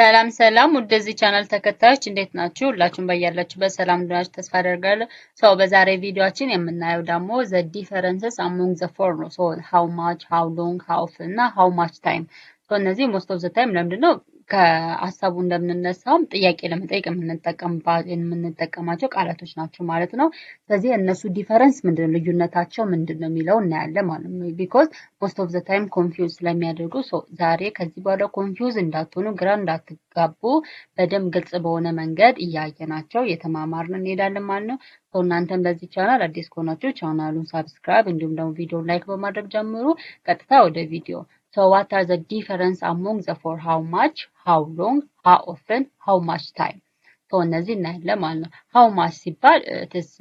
ሰላም ወደዚህ ቻናል ተከታዮች እንዴት ናችሁ? ሁላችሁም በያላችሁበት ሰላም እንደሆናችሁ ተስፋ አደርጋለሁ። በዛሬ ቪዲዮአችን የምናየው ደግሞ the differences among the four ነው። how much, how long, how often እና how much time። እነዚህ most of the time ለምንድነው ከሐሳቡ እንደምንነሳውም ጥያቄ ለመጠየቅ የምንጠቀማቸው ቃላቶች ናቸው ማለት ነው። ስለዚህ እነሱ ዲፈረንስ ምንድነው ልዩነታቸው ምንድነው የሚለው እናያለን ማለት ነው። ቢኮዝ most of the time confuse ስለሚያደርጉ ዛሬ ከዚህ በኋላ ኮንፊውዝ እንዳትሆኑ ግራ እንዳትጋቡ በደንብ ግልጽ በሆነ መንገድ እያየናቸው የተማማርን እንሄዳለን ማለት ነው። እናንተም ለዚህ ቻናል አዲስ ከሆናችሁ ቻናሉን ሳብስክራይብ እንዲሁም ደግሞ ቪዲዮ ላይክ በማድረግ ጀምሩ። ቀጥታ ወደ ቪዲዮ what are the difference among the four? How much, how long, how often, how much time? እነዚህ እናያለን ማለት ነው። how much ሲባል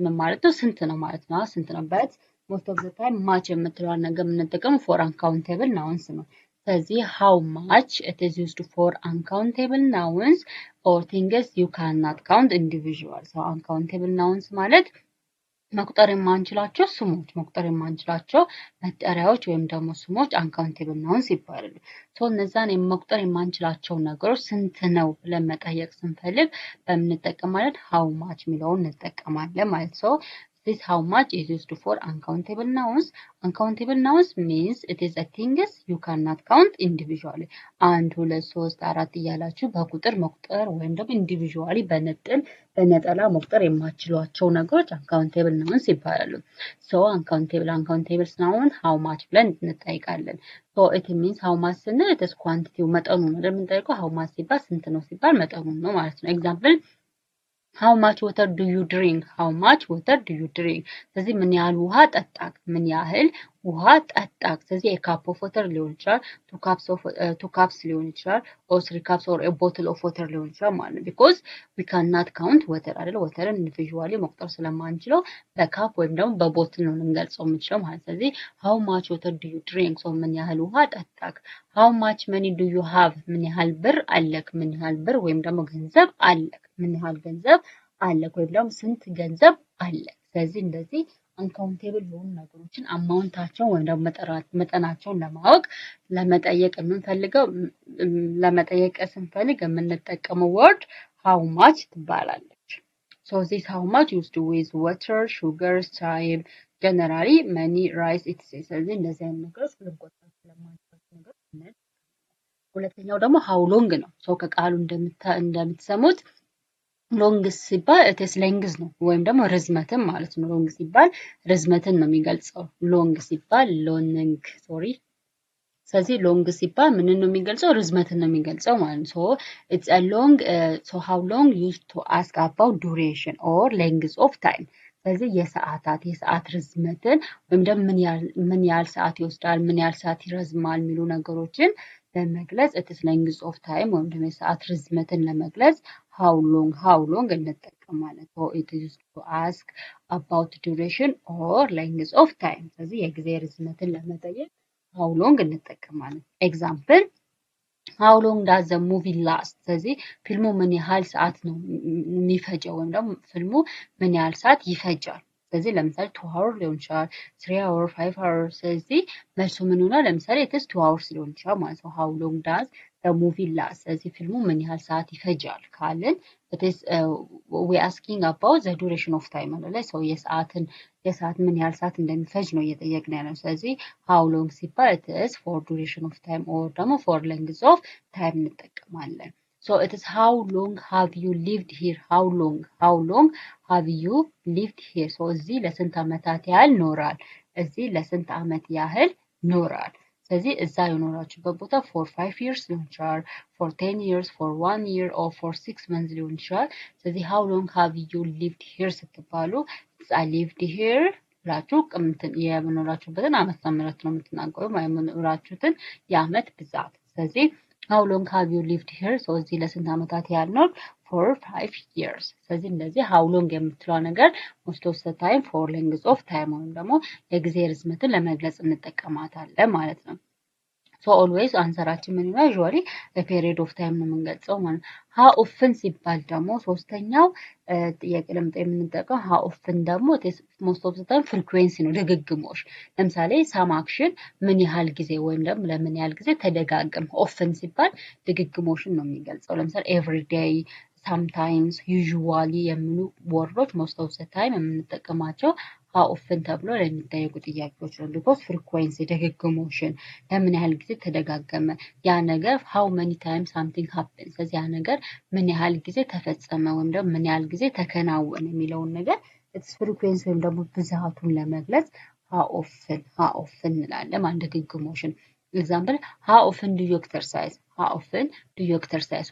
ምን ማለት ነው? ስንት ነው ማለት ነው። ስንት ነው በት most of the time much የምትለዋን ነገር የምንጠቀመው for uncountable nouns ነው። ስለዚህ how much it is used for uncountable nouns or things you cannot count individual. uncountable nouns ማለት መቁጠር የማንችላቸው ስሞች መቁጠር የማንችላቸው መጠሪያዎች ወይም ደግሞ ስሞች አንካውንቴብል ናውንስ ይባላሉ። እነዛን መቁጠር የማንችላቸው ነገሮች ስንት ነው ብለን መጠየቅ ስንፈልግ በምንጠቀማለን how much የሚለውን እንጠቀማለን ማለት ነው። This how much is used for uncountable nouns. Uncountable nouns means it is a things you cannot count individually. አንድ ሁለት ሶስት አራት እያላችሁ በቁጥር መቁጠር ወይም ደግሞ individually በነጠላ መቁጠር የማትችሏቸው ነገሮች uncountable nouns ይባላሉ። uncountable noun how much ብለን እንጠይቃለን። it means how much ስንል it is quantity መጠኑ ነው እንደምንጠይቀው how much ሲባል ስንት ነው ሲባል መጠኑን ነው ማለት ነው። ኤግዛምፕል how much water do you drink? How much water do you drink? ስለዚህ ምን ያህል ውሃ ጠጣክ? ምን ያህል ውሃ ጠጣክ? ስለዚህ a cup of water ሊሆን ይችላል፣ two cups ሊሆን ይችላል፣ or 3 cups or a bottle of water ሊሆን ይችላል ማለት ነው። because we cannot count water አይደል? waterን individually መቁጠር ስለማንችለው በካፕ ወይም ደግሞ በቦትል ነው ልንገልጸው የምንችለው ማለት ነው። ስለዚህ how much water do you drink? ምን ያህል ውሃ ጠጣክ? how much money do you have? ምን ያህል ብር አለክ? ምን ያህል ብር ወይም ደግሞ ገንዘብ አለክ? ምን ያህል ገንዘብ አለክ ወይም ደግሞ ስንት ገንዘብ አለክ? ስለዚህ እንደዚህ አንካውንቴብል የሆኑ ነገሮችን አማውንታቸው ወይም ደግሞ መጠናቸውን ለማወቅ ለመጠየቅ ስንፈልግ የምንጠቀመው ወርድ how much ትባላለች። this how much used to with water, sugar, time, generally money, rice, etc. ስለዚህ እንደዚህ አይነት ነገሮች ልንቆጥር ስለማንችላቸው ነገሮች ሁለተኛው ደግሞ how long ነው። ከቃሉ እንደምትሰሙት ሎንግ ሲባል እቴስ ሌንግዝ ነው ወይም ደግሞ ርዝመትን ማለት ነው። ሎንግ ሲባል ርዝመትን ነው የሚገልጸው። ሎንግ ሲባል ስለዚህ ሎንግ ሲባል ምንን ነው የሚገልጸው? ርዝመትን ነው የሚገልጸው ማለት ነው። it's a long how long used to ask about duration or length of time. ስለዚህ የሰዓት ርዝመትን ወይም ደግሞ ምን ያህል ሰዓት ይወስዳል፣ ምን ያህል ሰዓት ይረዝማል የሚሉ ነገሮችን ለመግለጽ it is length of time ወይም ደግሞ የሰዓት ርዝመትን ለመግለጽ how long እንጠቀማለን። it is used to ask about duration or length of time. ስለዚህ የጊዜ ርዝመትን ለመጠየቅ how long እንጠቀማለን። ኤግዛምፕል how long does the movie last? ስለዚህ ፊልሙ ምን ያህል ሰዓት ነው የሚፈጀው ወይም ደግሞ ፊልሙ ምን ያህል ሰዓት ይፈጃል። ስለዚህ ለምሳሌ 2 hours ሊሆን ይችላል፣ 3 hours, 5 hours። ስለዚህ መልሱ ምን ይሆናል? ለምሳሌ it is 2 hours ሊሆን ይችላል ማለት ነው። how long does the movie last? ስለዚህ ፊልሙ ምን ያህል ሰዓት ይፈጃል ካልን it is we asking about the duration of time ማለት ነው። የሰዓት ምን ያህል ሰዓት እንደሚፈጅ ነው እየጠየቅን ያለው። ስለዚህ how long ሲባል it is for duration of time or ደግሞ for length of time እንጠቀማለን። it is how long have you lived here? how long have you lived here? እዚህ ለስንት ዓመታት ያህል ኖራል? እዚህ ለስንት ዓመት ያህል ኖራል? ስለዚህ እዛ የኖራችሁበት ቦታ for 5 years ሊሆን ይችላል፣ for 10 years, for 1 year or for 6 months ሊሆን ይችላል። ስለዚህ how long have you lived here ስትባሉ I lived here ብላችሁ የመኖራችሁበትን ዓመተ ምህረት ነው የምትናገሩ የመኖራችሁትን የዓመት ብዛት። ስለዚህ how long have you lived here? እዚህ ለስንት ዓመታት ያህል ኖር? for 5 years. ስለዚህ እንደዚህ how long የምትለው ነገር most of the time for length of time ወይም ደግሞ የጊዜ ርዝመትን ለመግለጽ እንጠቀማታለን ማለት ነው። ሶ ኦልዌይስ አንሰራችን ምን ይሆናል? usually a period of time ነው የምንገልጸው ማለት ነው። how often ሲባል ደግሞ ሶስተኛው ጥያቄ ለምጠ የምንጠቀው how often ደግሞ most of the time frequency ነው፣ ድግግሞሽ። ለምሳሌ some action ምን ያህል ጊዜ ወይም ደግሞ ለምን ያህል ጊዜ ተደጋገም። often ሲባል ድግግሞሽን ነው የሚገልጸው። ለምሳሌ every day፣ sometimes፣ usually የሚሉ ወርዶች most of the time የምንጠቀማቸው how often ተብሎ ለሚጠየቁ ጥያቄዎች ነው። because frequency ድግግሞሽን ለምን ያህል ጊዜ ተደጋገመ ያ ነገር how many times something happens ስለዚህ ያ ነገር ምን ያህል ጊዜ ተፈጸመ ወይም ደግሞ ምን ያህል ጊዜ ተከናወነ የሚለውን ነገር it's frequency ወይም ደግሞ ብዛቱን ለመግለጽ how often እንላለን ማለት ድግግሞሽን። ኤግዛምፕል how often do you exercise? how often do you exercise?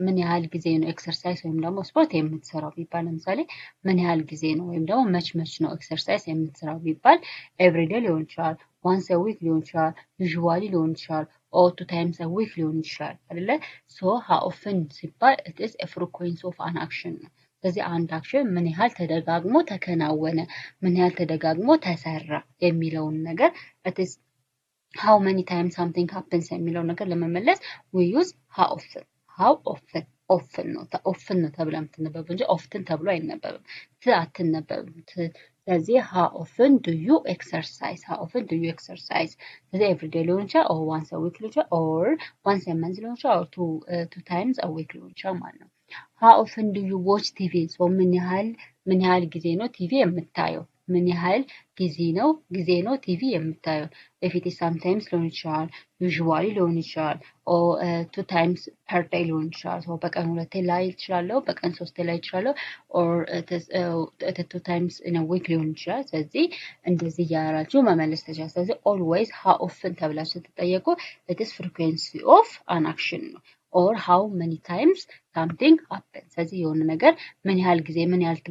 ምን ያህል ጊዜ ነው ኤክሰርሳይዝ ወይም ደግሞ ስፖርት የምትሰራው ቢባል ለምሳሌ ምን ያህል ጊዜ ነው ወይም ደግሞ መች ነው ኤክሰርሳይዝ የምትሰራው ቢባል ኤቭሪዴይ ሊሆን ይችላል፣ once a week ሊሆን ይችላል፣ usually ሊሆን ይችላል፣ or 2 times a week ሊሆን ይችላል አይደለ? so how often ሲባል it is a frequency of an action ነው። ስለዚህ አንድ አክሽን ምን ያህል ተደጋግሞ ተከናወነ፣ ምን ያህል ተደጋግሞ ተሰራ የሚለውን ነገር it is how many times something happens የሚለው ነገር ለመመለስ we use how often ነው ተብላ የምትነበበው እንጂ often ተብሎ አይነበብም። አትነበብም። ስለዚህ how often do you exercise? ስለዚህ every day ሊሆን ይችላል or once a week ሊሆን ይችላል or once a month ሊሆን ይችላል or two times a week ሊሆን ይችላል ማለት ነው። how often do you watch TV? so ምን ያህል ጊዜ ነው ቲቪ የምታየው? ምን ያህል ጊዜ ነው ቲቪ የምታየው? if it is sometimes ሊሆን ይችላል፣ usually ሊሆን ይችላል or 2 times per day ሊሆን ይችላል። so በቀን 2 ላይ ይችላል፣ በቀን 3 ላይ ይችላል or 2 times in a week ሊሆን ይችላል። ስለዚህ እንደዚህ ያራችሁ መመለስ ተቻለ። ስለዚህ always how often ተብላችሁ ስትጠየቁ it is frequency of an action ነው or how many times something happens ስለዚህ የሆነ ነገር ምን ያህል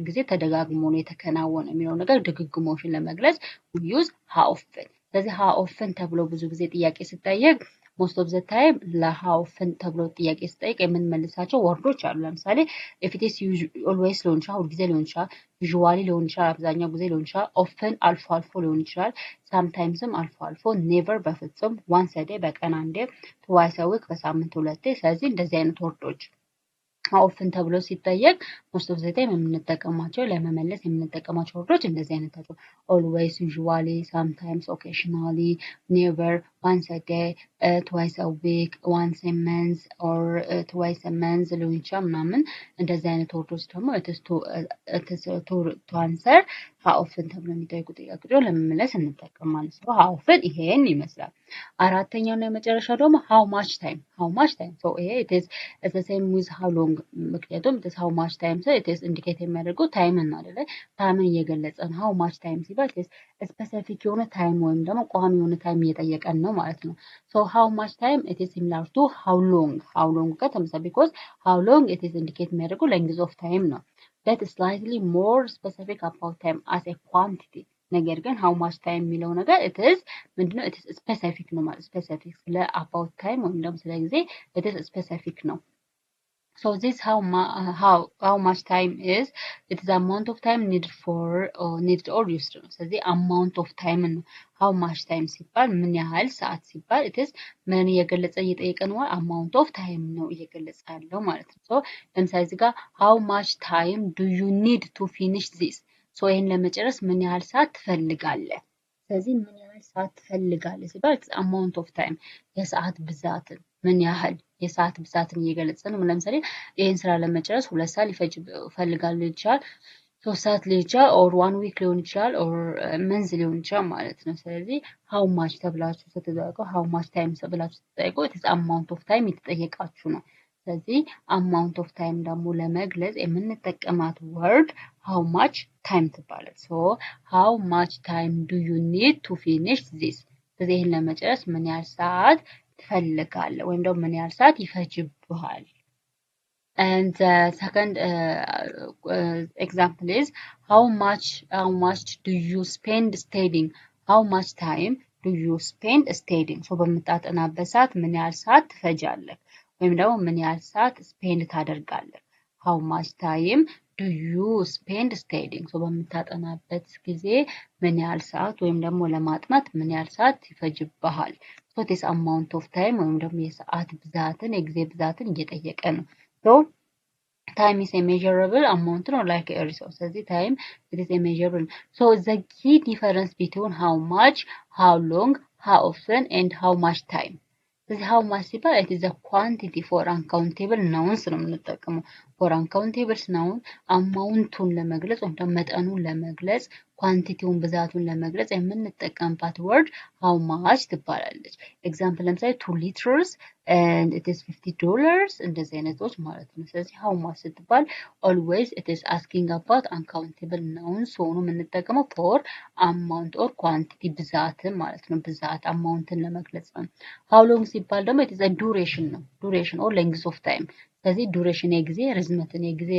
ጊዜ ተደጋግሞ ነው የተከናወነ የሚለው ነገር ድግግሞሽን ለመግለጽ we use how often ስለዚህ how often ተብሎ ብዙ ጊዜ ጥያቄ ሲጠየቅ most of the time ለhow often ተብሎ ጥያቄ ሲጠየቅ የምንመልሳቸው ወርዶች አሉ። ለምሳሌ if it is always ሊሆን ይችላል፣ ሁልጊዜ ሊሆን ይችላል፣ usually ሊሆን ይችላል፣ አብዛኛው ጊዜ ሊሆን ይችላል፣ often አልፎ ሊሆን ይችላል፣ sometimes አልፎ፣ never በፍጹም፣ once a day በቀን አንዴ፣ twice a week በሳምንት 2 ስለዚህ እንደዚህ አይነት ወርዶች how often ተብሎ ሲጠየቅ most of the time የምንጠቀማቸው ለመመለስ የምንጠቀማቸው ወርዶች እንደዚህ አይነት ናቸው። always፣ usually፣ sometimes፣ occasionally፣ never፣ once a day፣ twice a week፣ once a month or twice a month ሊሆን ይችላል ምናምን እንደዚህ አይነት ወርዶች ደግሞ to answer how often ተብሎ የሚጠይቁ ጥያቄዎች ለመመለስ እንጠቀማለን። so how often ይሄን ይመስላል። አራተኛውና የመጨረሻው ደግሞ how much time so ይሄ it is the same with how long ምክንያቱም it is how much time so it is indicate የሚያደርገው ታይምን አይደለ? ታይምን እየገለጸ ነው። how much time ሲባል it is specific የሆነ ታይም ወይም ደግሞ ቋሚ የሆነ ታይም እየጠየቀን ነው ማለት ነው። so how much time it is similar to how long ጋር ተመሳሳይ because how long it is indicate የሚያደርገው length of time ነው። that is slightly more specific about time as a quantity ነገር ግን how much time የሚለው ነገር it is ምንድነው? it is specific ነው ማለት specific ስለ about time ወይም ደግሞ ስለ ጊዜ it is specific ነው። so this how much time is it is amount of time needed or used ነው። ስለዚህ amount of time ነው። how much time ሲባል ምን ያህል ሰዓት ሲባል it is ምን እየገለጸ እየጠየቀ ነው? amount of time ነው እየገለጸ ያለው ማለት ነው። so ለምሳሌ እዚህ ጋር how much time do you need to finish this so ይሄን ለመጨረስ ምን ያህል ሰዓት ትፈልጋለህ? ስለዚህ ምን ያህል ሰዓት ትፈልጋለህ ሲባል amount of time የሰዓት ብዛትን ምን ያህል የሰዓት ብዛትን እየገለጸ ነው። ለምሳሌ ይሄን ስራ ለመጨረስ 2 ሰዓት ሊፈጅ ፈልጋለሁ ይችላል፣ 3 ሰዓት ሊሆን ይችላል or 1 week ሊሆን ይችላል or month ሊሆን ይችላል ማለት ነው። ስለዚህ how much ተብላችሁ ስትጠይቁ how much time ተብላችሁ ስትጠይቁ it is amount of time የተጠየቃችሁ ነው። ስለዚህ amount of time ደግሞ ለመግለጽ የምንጠቀማት word how much time ትባላለች። so how much time do you need to finish this ስለዚህ ይሄን ለመጨረስ ምን ያህል ሰዓት ትፈልጋለህ ወይም ደግሞ ምን ያህል ሰዓት ይፈጅብሃል? and second example is how much do you spend studying? how much time do you spend studying? so በምታጠናበት ሰዓት ምን ያህል ሰዓት ትፈጃለህ ወይም ደግሞ ምን ያህል ሰዓት ስፔንድ ታደርጋለህ? how much time do you spend studying? so በምታጠናበት ጊዜ ምን ያህል ሰዓት ወይም ደግሞ ለማጥናት ምን ያህል ሰዓት ይፈጅብሃል? so this amount of time ወይም ደግሞ የሰዓት ብዛትን የጊዜ ብዛትን እየጠየቀ ነው። so time is a measurable amount ነው like a resource ስለዚህ time it is a measurable so the key difference between how much how long how often and how much time ስለዚህ how much ሲባል it is a quantity for uncountable nouns ነው የምንጠቀመው for uncountable noun አማውንቱን ለመግለጽ ወይም ደግሞ መጠኑን ለመግለጽ ኳንቲቲውን ብዛቱን ለመግለጽ የምንጠቀምባት word how much ትባላለች። ኤግዛምፕል ለምሳሌ 2 liters and it is $50 እንደዚህ አይነቶች ማለት ነው። ስለዚህ how much ስትባል always it is asking about uncountable nouns ሆኖ የምንጠቀመው for amount or quantity ብዛትን ማለት ነው። ብዛት አማውንትን ለመግለጽ ነው። how long ሲባል ደግሞ it is a duration ነው። duration or length of time ስለዚህ ዱሬሽን የጊዜ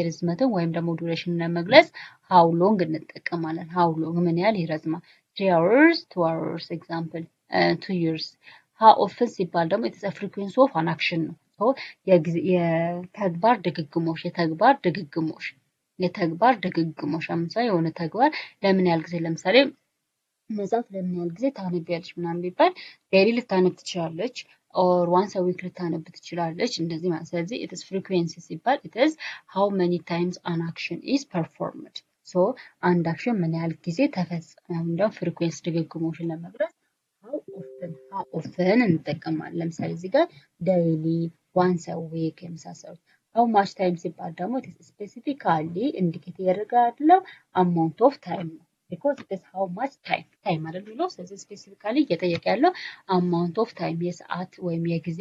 ርዝመትን ወይም ደግሞ ዱሬሽን ለመግለጽ how long እንጠቀማለን። how long ምን ያህል ይረዝማል 3 hours 2 hours example 2 years how often ሲባል ደግሞ it is a frequency of an action ነው። so የተግባር ድግግሞሽ ለምሳሌ የሆነ ተግባር ለምን ያህል ጊዜ ለምሳሌ መጽሐፍ ለምን ያህል ጊዜ ታነቢያለሽ ምናምን ቢባል ዴይሊ ልታነብ ትችላለች or once a week ልታነብ ትችላለች እንደዚህ ማለት ስለዚህ it is frequency ሲባል it is how many times an action is performed so አንድ አክሽን ምን ያህል ጊዜ ተፈጸመ እንደው frequency ድግግሞሽን ለመግለጽ how often እንጠቀማለን ለምሳሌ እዚህ ጋር daily once a week የመሳሰሉት how much time ሲባል ደግሞ it is specifically indicate ያደርጋለው amount of time ነው because it is how much time አይደል ብለው ስለዚህ ስፔሲፊካሊ እየጠየቀ ያለው amount of time የሰዓት ወይም የጊዜ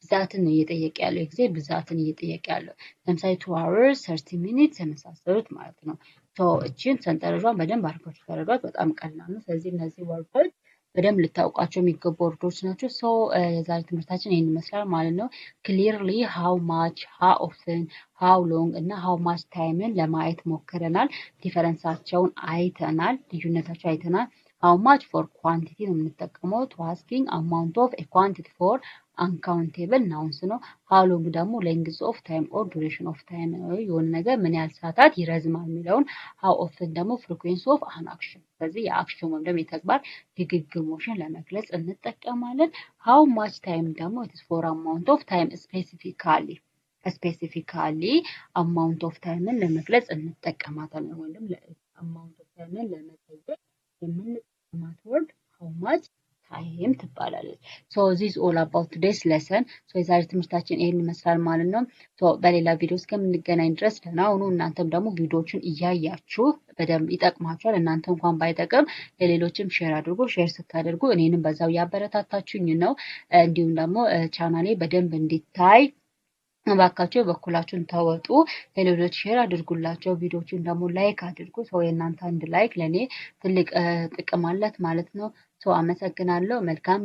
ብዛትን ነው እየጠየቀ ያለው የጊዜ ብዛትን እየጠየቀ ያለው ለምሳሌ 2 hours 30 minutes የመሳሰሉት ማለት ነው so እቺን ሰንጠረዟን በደንብ አድርጋችሁ ታረጋት በጣም ቀላል ነው ስለዚህ እነዚህ ወርዶች በደንብ ልታውቋቸው የሚገቡ ወርዶች ናቸው so የዛሬ ትምህርታችን ይሄን ይመስላል ማለት ነው clearly how much how often how long እና how much timeን ለማየት ሞክረናል ዲፈረንሳቸውን አይተናል ልዩነታቸው አይተናል how much for quantity ነው የምንጠቀመው to asking amount of a quantity for uncountable nouns ነው how long ደግሞ length of time or duration of time የሆነ ነገር ምን ያህል ሰዓታት ይረዝማል የሚለውን how often ደግሞ frequency of an action ስለዚህ የአክሽን ወይም ደግሞ የተግባር ድግግሞሽን ለመግለጽ እንጠቀማለን how much time ደግሞ it is for amount of time specifically amount of timeን ለመግለጽ እንጠቀማታለን ወይም amount of timeን ለመጠየቅ የምንጠቀማት word how much time ትባላለች so this is all about today's lesson so የዛሬ ትምህርታችን ይሄን ይመስላል ማለት ነው so በሌላ ቪዲዮ እስከምንገናኝ ድረስ ደህና ሁኑ እናንተም ደግሞ ቪዲዮዎችን እያያችሁ በደንብ ይጠቅማችኋል እናንተ እንኳን ባይጠቅም ለሌሎችም ሼር አድርጉ ሼር ስታደርጉ እኔንም በዛው ያበረታታችሁኝ ነው እንዲሁም ደግሞ ቻናሌ በደንብ እንዲታይ ባካችሁ በኩላችሁን ተወጡ ለሌሎች ሼር አድርጉላቸው ቪዲዮዎችን ደግሞ ላይክ አድርጉ ሰው የእናንተ አንድ ላይክ ለኔ ትልቅ ጥቅም አላት ማለት ነው ሰው አመሰግናለሁ መልካም